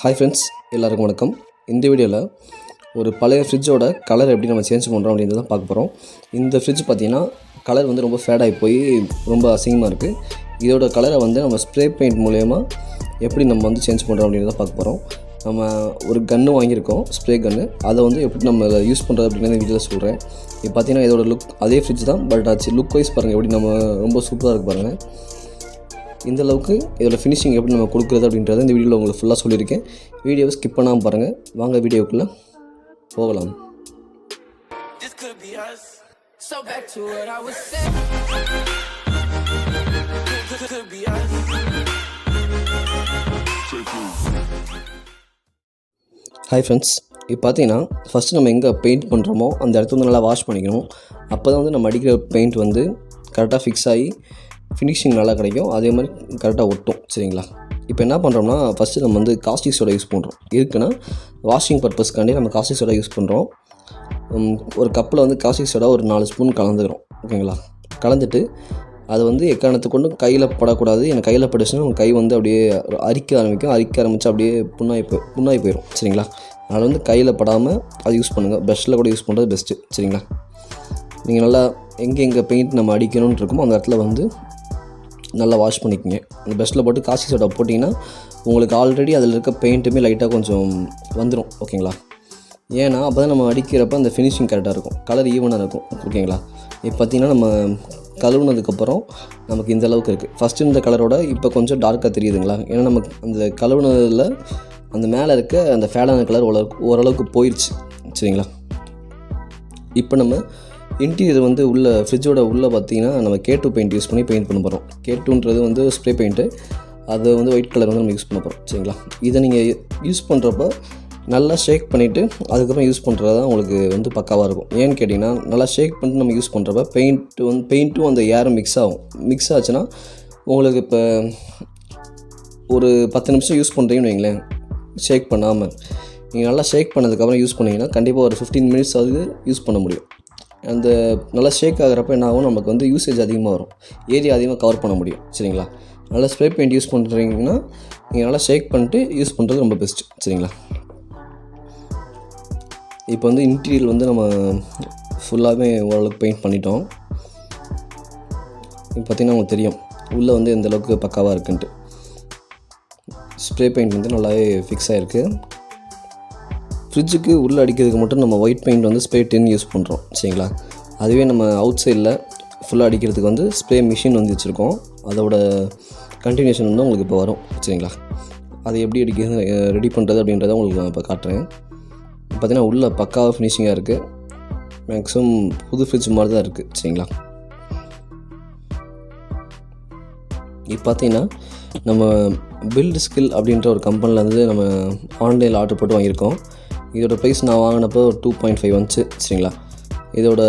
Hi friends, எல்லாருக்கும் வணக்கம். இந்த வீடியோவில் ஒரு பழைய ஃப்ரிட்ஜோட கலர் எப்படி நம்ம சேஞ்ச் பண்ணுறோம் அப்படின்றத பார்க்க போகிறோம். இந்த ஃப்ரிட்ஜ் பார்த்திங்கன்னா கலர் வந்து ரொம்ப ஃபேடாகி போய் ரொம்ப அசிங்கமாக இருக்குது. இதோட கலரை வந்து நம்ம ஸ்ப்ரே பெயிண்ட் மூலயமா எப்படி நம்ம வந்து சேஞ்ச் பண்ணுறோம் அப்படின்றத பார்க்க போகிறோம். நம்ம ஒரு கன்று வாங்கியிருக்கோம், ஸ்ப்ரே கன்று. அதை வந்து எப்படி நம்ம யூஸ் பண்ணுறது அப்படின்றத வீடியோவில் சொல்கிறேன். இப்போ பார்த்திங்கன்னா இதோட லுக் அதே ஃப்ரிட்ஜ் தான், பட் ஆச்சு லுக் வைஸ் பாருங்கள் எப்படி நம்ம ரொம்ப சூப்பராக இருக்குது பாருங்கள். இந்த அளவுக்கு இதோட ஃபினிஷிங் எப்படி நம்ம கொடுக்குறது அப்படின்றத இந்த வீடியோவில் உங்களுக்கு ஃபுல்லாக சொல்லியிருக்கேன். வீடியோவை ஸ்கிப் பண்ணாமல் பாருங்கள். வாங்க வீடியோக்குள்ளே போகலாம். ஹாய் ஃப்ரெண்ட்ஸ், இப்போ பார்த்தீங்கன்னா ஃபஸ்ட்டு நம்ம எங்கே பெயிண்ட் பண்ணுறோமோ அந்த இடத்த வந்து நல்லா வாஷ் பண்ணிக்கணும். அப்போ தான் வந்து நம்ம அடிக்கிற பெயிண்ட் வந்து கரெக்டாக ஃபிக்ஸ் ஆகி ஃபினிஷிங் நல்லா கிடைக்கும், அதே மாதிரி கரெக்டாக ஒட்டும். சரிங்களா? இப்போ என்ன பண்ணுறோம்னா ஃபஸ்ட்டு நம்ம வந்து காஸ்டிக் சோடா யூஸ் பண்ணுறோம். இருக்குன்னா வாஷிங் பர்பஸ்க்காண்டி நம்ம காஸ்டிக் சோடா யூஸ் பண்ணுறோம். ஒரு கப்பில் வந்து காஸ்டிக் சோடா ஒரு 4 ஸ்பூன் கலந்துக்கிறோம். ஓகேங்களா? கலந்துட்டு அது வந்து எக்காரணத்தை கொண்டு கையில் படக்கூடாது. எனக்கு கையில் பட்டுச்சுன்னா உங்கள் கை வந்து அப்படியே அரிக்க ஆரம்பித்து அப்படியே புண்ணாகி போயிடும். சரிங்களா? அதனால் வந்து கையில் படாமல் அது யூஸ் பண்ணுங்கள். ப்ரஷ்ஷில் கூட யூஸ் பண்ணுறது பெஸ்ட்டு. சரிங்களா? நீங்கள் நல்லா எங்கே பெயிண்ட் நம்ம அடிக்கணும்னு இருக்குமோ அந்த இடத்துல வந்து நல்லா வாஷ் பண்ணிக்கோங்க. அந்த ப்ரஷ்ஷில் போட்டு காஸ்டிக் சோடா போட்டிங்கன்னா உங்களுக்கு ஆல்ரெடி அதில் இருக்க பெயிண்ட்டுமே லைட்டாக கொஞ்சம் வந்துடும். ஓகேங்களா? ஏன்னா அப்போ தான் நம்ம அடிக்கிறப்ப அந்த ஃபினிஷிங் கரெக்டாக இருக்கும், கலர் ஈவனாக இருக்கும். ஓகேங்களா? இப்போ பார்த்திங்கன்னா நம்ம கழுவுனதுக்கப்புறம் நமக்கு இந்த அளவுக்கு இருக்குது. ஃபஸ்ட்டு இந்த கலரோட இப்போ கொஞ்சம் டார்க்காக தெரியுதுங்களா? ஏன்னா நமக்கு அந்த கழுவுனதில் அந்த மேலே இருக்க அந்த ஃபேடான கலர் ஓரளவுக்கு போயிடுச்சு. சரிங்களா? இப்போ நம்ம இன்டீரியர் வந்து உள்ள ஃப்ரிட்ஜோட உள்ளே பார்த்திங்கன்னா நம்ம K2 பெயிண்ட் யூஸ் பண்ணி பெயிண்ட் பண்ண போகிறோம். K2ன்றது வந்து ஸ்ப்ரே பெயிண்ட்டு, அது வந்து ஒயிட் கலர் வந்து நம்ம யூஸ் பண்ண போகிறோம். சரிங்களா? இதை நீங்கள் யூஸ் பண்ணுறப்ப நல்லா ஷேக் பண்ணிவிட்டு அதுக்கப்புறம் யூஸ் பண்ணுறது தான் உங்களுக்கு வந்து பக்காவாக இருக்கும். ஏன்னு கேட்டிங்கன்னா நல்லா ஷேக் பண்ணிட்டு நம்ம யூஸ் பண்ணுறப்ப பெயிண்ட்டும் அந்த ஏரும் மிக்ஸ் ஆச்சுன்னா உங்களுக்கு இப்போ ஒரு 10 நிமிஷம் யூஸ் பண்ணுறீங்கன்னு வைங்களேன், ஷேக் பண்ணாமல் நீங்கள் நல்லா ஷேக் பண்ணதுக்கப்புறம் யூஸ் பண்ணிங்கன்னா கண்டிப்பாக ஒரு 15 மினிட்ஸ் ஆகுது யூஸ் பண்ண முடியும். அந்த நல்லா ஷேக் ஆகிறப்ப என்ன ஆகும், நமக்கு வந்து யூசேஜ் அதிகமாக வரும், ஏரியா அதிகமாக கவர் பண்ண முடியும். சரிங்களா? நல்லா ஸ்ப்ரே பெயிண்ட் யூஸ் பண்ணுறீங்கன்னா நீங்கள் நல்லா ஷேக் பண்ணிட்டு யூஸ் பண்ணுறது ரொம்ப பெஸ்ட்டு. சரிங்களா? இப்போ வந்து இன்டீரியர் வந்து நம்ம ஃபுல்லாகவே ஓரளவுக்கு பெயிண்ட் பண்ணிட்டோம். இப்போ பார்த்திங்கன்னா உங்களுக்கு தெரியும் உள்ளே வந்து எந்த அளவுக்கு பக்காவாக இருக்குன்ட்டு. ஸ்ப்ரே பெயிண்ட் வந்து நல்லாவே ஃபிக்ஸ் ஆகிருக்கு. ஃப்ரிட்ஜுக்கு உள்ளே அடிக்கிறதுக்கு மட்டும் நம்ம ஒயிட் பெயிண்ட் வந்து ஸ்ப்ரே 10 யூஸ் பண்ணுறோம். சரிங்களா? அதுவே நம்ம அவுட் சைடில் ஃபுல்லாக அடிக்கிறதுக்கு வந்து ஸ்ப்ரே மிஷின் வந்து வச்சுருக்கோம். அதோட கண்டினியூஷன் வந்து உங்களுக்கு இப்போ வரும். சரிங்களா? அதை எப்படி ரெடி பண்ணுறது அப்படின்றத உங்களுக்கு நான் இப்போ காட்டுறேன். பார்த்திங்கன்னா உள்ளே பக்காவாக ஃபினிஷிங்காக இருக்குது. மேக்ஸிமம் புது ஃப்ரிட்ஜ் மாதிரி தான் இருக்குது. சரிங்களா? இப்போ பார்த்திங்கன்னா நம்ம பில்ட் ஸ்கில் அப்படின்ற ஒரு கம்பெனியில் வந்து நம்ம ஆன்லைனில் ஆர்டர் போட்டு வாங்கியிருக்கோம். இதோட ப்ரைஸ் நான் வாங்கினப்போ 2.5 வந்துச்சு. சரிங்களா? இதோட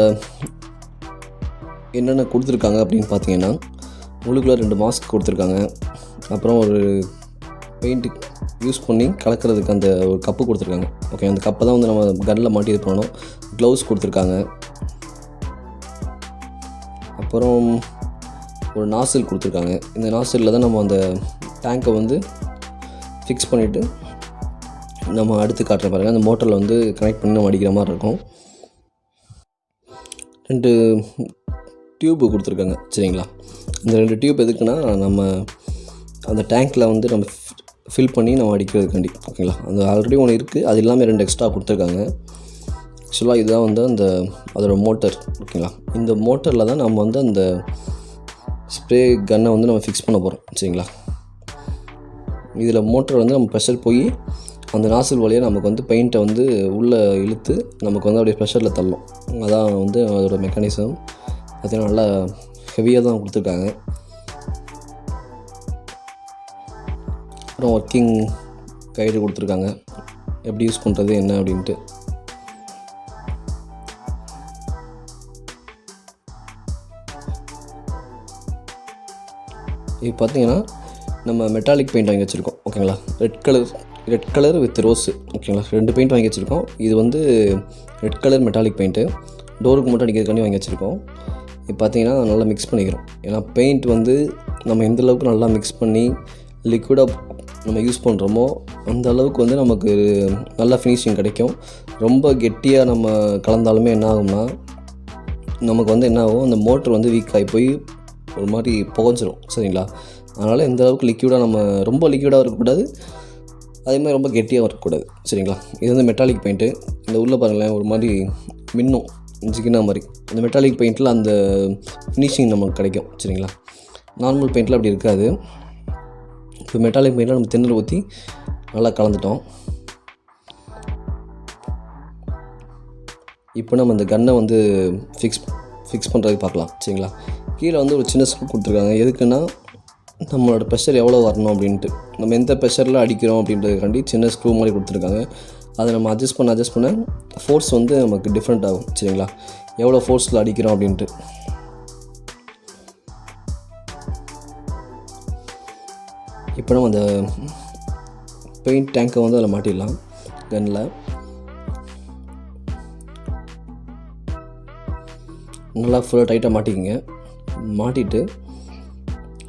என்னென்ன கொடுத்துருக்காங்க அப்படின்னு பார்த்தீங்கன்னா உள்ளுக்குள்ளே 2 மாஸ்க் கொடுத்துருக்காங்க. அப்புறம் ஒரு பெயிண்ட்டு யூஸ் பண்ணி கலக்கிறதுக்கு அந்த ஒரு கப்பு கொடுத்துருக்காங்க. ஓகே, அந்த கப்பை தான் வந்து நம்ம கன்னில் மாட்டி இது பண்ணணும். க்ளவுஸ் கொடுத்துருக்காங்க. அப்புறம் ஒரு நாசில் கொடுத்துருக்காங்க. இந்த நாசிலில் தான் நம்ம அந்த டேங்கை வந்து ஃபிக்ஸ் பண்ணிவிட்டு நம்ம அடுத்து காட்டுற பாருங்கள், அந்த மோட்டரில் வந்து கனெக்ட் பண்ணி நம்ம அடிக்கிற மாதிரி இருக்கும். 2 டியூப்பு கொடுத்துருக்காங்க. சரிங்களா? இந்த 2 டியூப் எதுக்குன்னா நம்ம அந்த டேங்க்கில் வந்து நம்ம ஃபில் பண்ணி நம்ம அடிக்கிறதுக்காண்டி. ஓகேங்களா? அந்த ஆல்ரெடி ஒன்று இருக்குது, அது இல்லாமல் 2 எக்ஸ்ட்ரா கொடுத்துருக்காங்க. ஆக்சுவலாக இதுதான் வந்து அதோட மோட்டர். ஓகேங்களா? இந்த மோட்டரில் தான் நம்ம வந்து அந்த ஸ்ப்ரே கன்னை வந்து நம்ம ஃபிக்ஸ் பண்ண போகிறோம். சரிங்களா? இதில் மோட்டர் வந்து நம்ம ப்ரெஷர் போய் அந்த நாசில் வழியாக நமக்கு வந்து பெயிண்ட்டை வந்து உள்ளே இழுத்து நமக்கு வந்து அப்படியே ப்ரெஷரில் தள்ளும். அதான் வந்து அதோட மெக்கானிசம். பார்த்திங்கன்னா நல்லா ஹெவியாக தான் கொடுத்துருக்காங்க. அப்புறம் ஒர்க்கிங் கைடு கொடுத்துருக்காங்க, எப்படி யூஸ் பண்ணுறது என்ன அப்படின்ட்டு. இப்போ பார்த்திங்கன்னா நம்ம மெட்டாலிக் பெயிண்ட் வாங்கி வச்சுருக்கோம். ஓகேங்களா? Red colour with rose. ஓகேங்களா? 2 பெயிண்ட் வாங்கி வச்சுருக்கோம். இது வந்து ரெட் கலர் மெட்டாலிக் பெயிண்ட்டு, டோருக்கு மட்டும் அடிக்கிறதுக்காண்டி வாங்கி வச்சுருக்கோம். இப்போ பார்த்திங்கன்னா நல்லா மிக்ஸ் பண்ணிக்கிறோம். ஏன்னா பெயிண்ட் வந்து நம்ம எந்தளவுக்கு நல்லா மிக்ஸ் பண்ணி லிக்விடாக நம்ம யூஸ் பண்ணுறோமோ அந்த அளவுக்கு வந்து நமக்கு நல்ல ஃபினிஷிங் கிடைக்கும். ரொம்ப கெட்டியாக நம்ம கலந்தாலுமே என்ன ஆகும்னா நமக்கு வந்து என்ன ஆகும், அந்த மோட்ரு வந்து வீக் ஆகி போய் ஒரு மாதிரி புகஞ்சிரும். சரிங்களா? அதனால் இந்த அளவுக்கு லிக்யூடாக நம்ம ரொம்ப லிக்யூடாக இருக்கக்கூடாது, அதேமாதிரி ரொம்ப கெட்டியாக இருக்கக்கூடாது. சரிங்களா? இது வந்து மெட்டாலிக் பெயிண்ட்டு. இந்த உள்ளே பாருங்களேன் ஒரு மாதிரி மின்னும் ஜிகினா மாதிரி. அந்த மெட்டாலிக் பெயிண்ட்டில் அந்த ஃபினிஷிங் நமக்கு கிடைக்கும். சரிங்களா? நார்மல் பெயிண்டில் அப்படி இருக்காது. இப்போ மெட்டாலிக் பெயிண்டில் நம்ம தின்னர் ஊற்றி நல்லா கலந்துட்டோம். இப்போ நம்ம அந்த கன்னை வந்து ஃபிக்ஸ் பண்ணுறதுக்கு பார்க்கலாம். சரிங்களா? கீழே வந்து ஒரு சின்ன ஸ்க்ரூ கொடுத்துருக்காங்க. எதுக்குன்னா நம்மளோட ப்ரெஷர் எவ்வளோ வரணும் அப்படின்ட்டு, நம்ம எந்த ப்ரெஷரில் அடிக்கிறோம் அப்படின்றதுக்காண்டி சின்ன ஸ்க்ரூ மாதிரி கொடுத்துருக்காங்க. அதை நம்ம அட்ஜஸ்ட் பண்ண ஃபோர்ஸ் வந்து நமக்கு டிஃப்ரெண்ட் ஆகும். சரிங்களா? எவ்வளோ ஃபோர்ஸில் அடிக்கிறோம் அப்படின்ட்டு. இப்போ நம்ம அந்த பெயிண்ட் டேங்கை வந்து அதில் மாட்டிடலாம். கன்னில் நல்லா ஃபுல்லாக டைட்டாக மாட்டிக்கிங்க. மாட்டிட்டு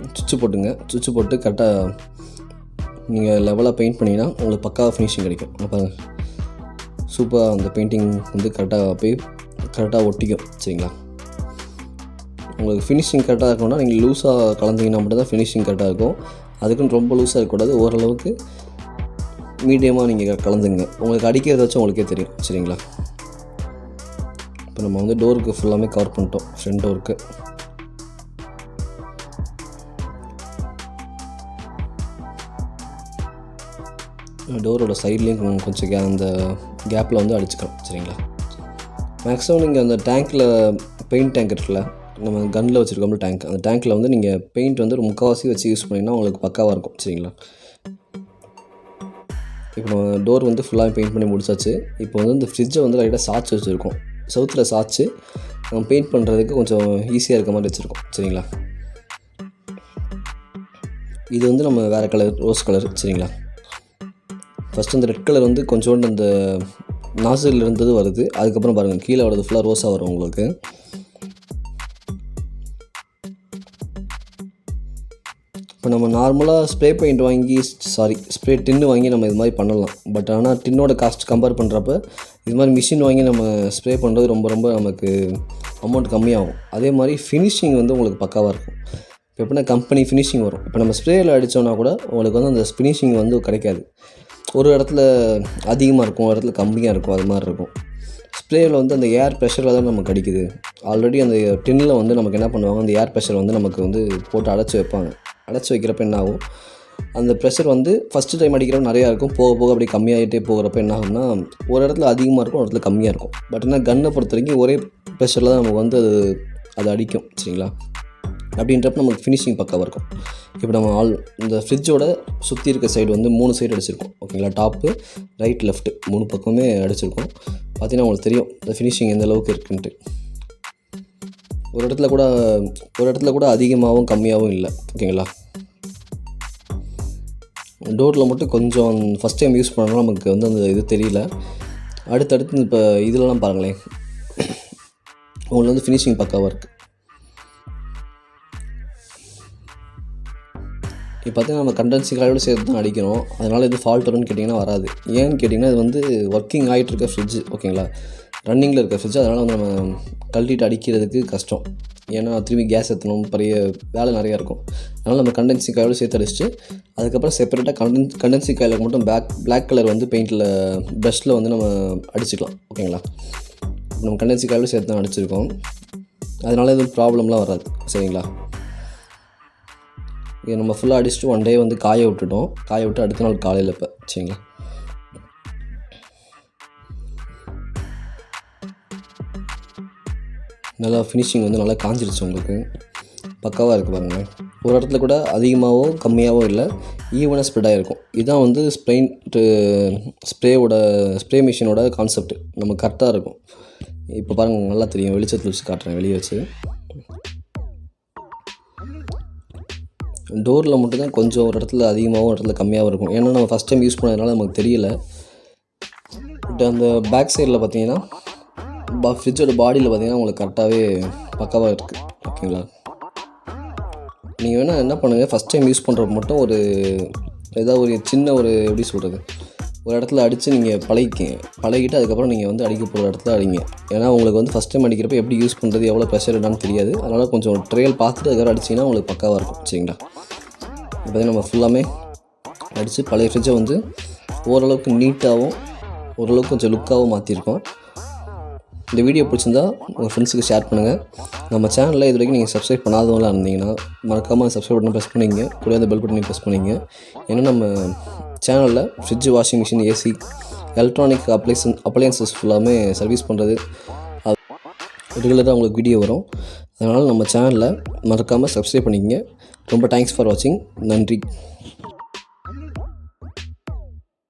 சுவிட்சு போட்டு கரெக்டாக நீங்கள் லெவலாக பெயிண்ட் பண்ணிங்கன்னா உங்களுக்கு பக்காவாக ஃபினிஷிங் கிடைக்கும். அப்போ சூப்பராக அந்த பெயிண்டிங் வந்து கரெக்டாக ஒட்டிக்கும். சரிங்களா? உங்களுக்கு ஃபினிஷிங் கரெக்டாக இருக்கணும்னா நீங்கள் லூஸாக கலந்தீங்கன்னா மட்டும் தான் ஃபினிஷிங் கரெக்டாக இருக்கும். அதுக்குன்னு ரொம்ப லூஸாக இருக்கக்கூடாது, ஓரளவுக்கு மீடியமாக நீங்கள் கலந்துங்க. உங்களுக்கு அடிக்கிறத வச்சு உங்களுக்கே தெரியும். சரிங்களா? இப்போ நம்ம வந்து டோருக்கு ஃபுல்லாமே கவர் பண்ணிட்டோம். ஃப்ரண்ட் டோருக்கு டோரோட சைட்லேயும் கொஞ்சம் அந்த கேப்பில் வந்து அடிச்சுக்கலாம். சரிங்களா? மேக்ஸிமம் நீங்கள் அந்த டேங்க்கில் பெயிண்ட் டேங்க் இருக்குல்ல, நம்ம கன்னில் வச்சுருக்கோம்ல டேங்க், அந்த டேங்க்கில் வந்து நீங்கள் பெயிண்ட் வந்து ஒரு முக்கால்வாசி வச்சு யூஸ் பண்ணிங்கன்னா உங்களுக்கு பக்காவாக இருக்கும். சரிங்களா? இப்போ நம்ம டோர் வந்து ஃபுல்லாக பெயிண்ட் பண்ணி முடிச்சாச்சு. இப்போ வந்து இந்த ஃப்ரிட்ஜை வந்து லைட்டாக சாய்ச்சி வச்சுருக்கோம். செவுத்தில் சாய்ச்சி நம்ம பெயிண்ட் பண்ணுறதுக்கு கொஞ்சம் ஈஸியாக இருக்க மாதிரி வச்சுருக்கோம். சரிங்களா? இது வந்து நம்ம வேறு கலர், ரோஸ் கலர். சரிங்களா? ஃபஸ்ட்டு இந்த ரெட் கலர் வந்து கொஞ்சோண்டு அந்த நாசில் இருந்தது வருது. அதுக்கப்புறம் பாருங்கள் கீழே வரது ஃபுல்லாக ரோஸாக வரும் உங்களுக்கு. இப்போ நம்ம நார்மலாக ஸ்ப்ரே டின்னு வாங்கி நம்ம இது மாதிரி பண்ணலாம். பட் ஆனால் டின்னோட காஸ்ட் கம்பேர் பண்ணுறப்ப இது மாதிரி மிஷின் வாங்கி நம்ம ஸ்ப்ரே பண்ணுறது ரொம்ப நமக்கு அமௌண்ட் கம்மியாகும். அதே மாதிரி ஃபினிஷிங் வந்து உங்களுக்கு பக்காவாக இருக்கும். இப்போ எப்படின்னா கம்பெனி ஃபினிஷிங் வரும். இப்போ நம்ம ஸ்ப்ரேயில் அடித்தோன்னா கூட உங்களுக்கு வந்து அந்த ஃபினிஷிங் வந்து கிடைக்காது. ஒரு இடத்துல அதிகமாக இருக்கும், ஒரு இடத்துல கம்மியாக இருக்கும், அது மாதிரி இருக்கும். ஸ்ப்ரேயில் வந்து அந்த ஏர் ப்ரெஷரில் தான் நமக்கு அடிக்குது. ஆல்ரெடி அந்த டின்னில் வந்து நமக்கு என்ன பண்ணுவாங்க, அந்த ஏர் ப்ரெஷர் வந்து நமக்கு வந்து போட்டு அடைச்சி வைப்பாங்க. அடைச்சி வைக்கிறப்ப என்ன ஆகும், அந்த ப்ரெஷர் வந்து ஃபஸ்ட்டு டைம் அடிக்கிறப்ப நிறையா இருக்கும், போக போக அப்படி கம்மியாகிட்டே போகிறப்ப என்ன ஆகும்னா ஒரு இடத்துல அதிகமாக இருக்கும், ஒரு இடத்துல கம்மியாக இருக்கும். பட் ஆனால் கன்னை பொறுத்த வரைக்கும் ஒரே ப்ரெஷரில் தான் நமக்கு வந்து அது அடிக்கும். சரிங்களா? அப்படின்றப்ப நமக்கு ஃபினிஷிங் பக்காவாக இருக்கும். இப்போ நம்ம இந்த ஃப்ரிட்ஜோட சுற்றி இருக்க சைடு வந்து 3 சைடு அடிச்சிருக்கோம். ஓகேங்களா? டாப்பு, ரைட், லெஃப்ட்டு 3 பக்கமே அடிச்சிருக்கோம். பார்த்தீங்கன்னா உங்களுக்கு தெரியும் இந்த ஃபினிஷிங் எந்த அளவுக்கு இருக்குன்ட்டு. ஒரு இடத்துல கூட அதிகமாகவும் கம்மியாகவும் இல்லை. ஓகேங்களா? டோரில் மட்டும் கொஞ்சம் ஃபஸ்ட் டைம் யூஸ் பண்ணாலும் நமக்கு வந்து அந்த இது தெரியல. அடுத்தடுத்து இப்போ இதிலலாம் பாருங்களேன், உங்களுக்கு வந்து ஃபினிஷிங் பக்காவாக இருக்குது. இப்போ பார்த்தீங்கன்னா நம்ம கண்டென்சிங் காயோடு சேர்த்து தான் அடிக்கணும். அதனால் இது ஃபால்ட் வரும்னு கேட்டிங்கன்னா வராது. ஏன்னு கேட்டிங்கன்னா இது வந்து ஒர்க்கிங் ஆகிட்டு இருக்க ஃப்ரிட்ஜ். ஓகேங்களா? ரன்னிங்கில் இருக்க ஃப்ரிட்ஜ். அதனால் வந்து நம்ம கழட்டிட்டு அடிக்கிறதுக்கு கஷ்டம். ஏன்னா திரும்பி கேஸ் ஏற்றணும், பெரிய வேலை நிறையா இருக்கும். அதனால் நம்ம கண்டென்சிங் காயோடு சேர்த்து அடிச்சுட்டு அதுக்கப்புறம் செப்பரேட்டாக கண்டென்சிங் காயிலுக்கு மட்டும் பிளாக் கலர் வந்து பெயிண்டில் ப்ரஷ்ஷில் வந்து நம்ம அடிச்சுக்கலாம். ஓகேங்களா? நம்ம கண்டென்சிங் காயோடு சேர்த்து தான் அடிச்சிருக்கோம். அதனால் எதுவும் ப்ராப்ளம்லாம் வராது. சரிங்களா? இதை நம்ம ஃபுல்லாக அடிச்சுட்டு ஒன் டே வந்து காய விட்டு அடுத்த நாள் காலையில் இப்போ சரிங்களா? நல்லா ஃபினிஷிங் வந்து நல்லா காஞ்சிருச்சு, உங்களுக்கு பக்காவாக இருக்குது பாருங்கள். ஒரு இடத்துல கூட அதிகமாகவோ கம்மியாகவோ இல்லை, ஈவனாக ஸ்ப்ரெட் ஆகிருக்கும். இதுதான் வந்து ஸ்ப்ரே மிஷினோட கான்செப்ட். நம்ம கரெக்டாக இருக்கும். இப்போ பாருங்கள் நல்லா தெரியும், வெளிச்சத்தில் வச்சு காட்டுறேன், வெளியே வச்சு. டோரில் மட்டும்தான் கொஞ்சம் ஒரு இடத்துல அதிகமாகவும் ஒரு இடத்துல கம்மியாகவும் இருக்கும். ஏன்னா நம்ம ஃபஸ்ட் டைம் யூஸ் பண்ணதுனால நமக்கு தெரியல. பட் அந்த பேக் சைடில் பார்த்தீங்கன்னா ஃப்ரிட்ஜோட பாடியில் பார்த்தீங்கன்னா உங்களுக்கு கரெக்டாகவே பக்காவாக இருக்குது. ஓகேங்களா? நீங்கள் வேணால் என்ன பண்ணுங்கள், ஃபஸ்ட் டைம் யூஸ் பண்ணுறப்ப மட்டும் ஒரு ஏதாவது ஒரு சின்ன ஒரு எப்படி சொல்கிறது, ஒரு இடத்துல அடித்து நீங்கள் பழகிட்டு அதுக்கப்புறம் நீங்கள் வந்து அடிக்க போகிற இடத்துல அடிங்க. ஏன்னா உங்களுக்கு வந்து ஃபஸ்ட் டைம் அடிக்கிறப்ப எப்படி யூஸ் பண்ணுறது, எவ்வளோ ப்ரெஷர் என்னன்னு தெரியாது. அதனால் கொஞ்சம் ட்ரையல் பார்த்துட்டு அதுக்கப்புறம் அடிச்சிங்கன்னா உங்களுக்கு பக்காவாக இருக்கும். சரிங்களா? இப்போ பார்த்தீங்கன்னா நம்ம ஃபுல்லாமே அடித்து பழைய ஃப்ரிட்ஜை வந்து ஓரளவுக்கு நீட்டாகவும் ஓரளவுக்கு கொஞ்சம் லுக்காகவும் மாற்றிருக்கோம். இந்த வீடியோ பிடிச்சிருந்தா உங்கள் ஃப்ரெண்ட்ஸுக்கு ஷேர் பண்ணுங்கள். நம்ம சேனலில் இது வரைக்கும் நீங்கள் சப்ஸ்கிரைப் பண்ணாதவங்களாக இருந்தீங்கன்னா மறக்காமல் சப்ஸ்கிரைப் பட்டன் ப்ரெஸ் பண்ணிங்க, கூட அந்த பெல் பட்டனையும் ப்ரெஸ் பண்ணிங்க. ஏன்னா நம்ம சேனலில் fridge, washing machine, AC, electronic appliances ஃபுல்லாமே சர்வீஸ் பண்ணுறது ரெகுலராக உங்களுக்கு வீடியோ வரும். அதனால் நம்ம சேனலில் மறக்காமல் சப்ஸ்கிரைப் பண்ணிக்கங்க. ரொம்ப தேங்க்ஸ் ஃபார் வாட்சிங். நன்றி.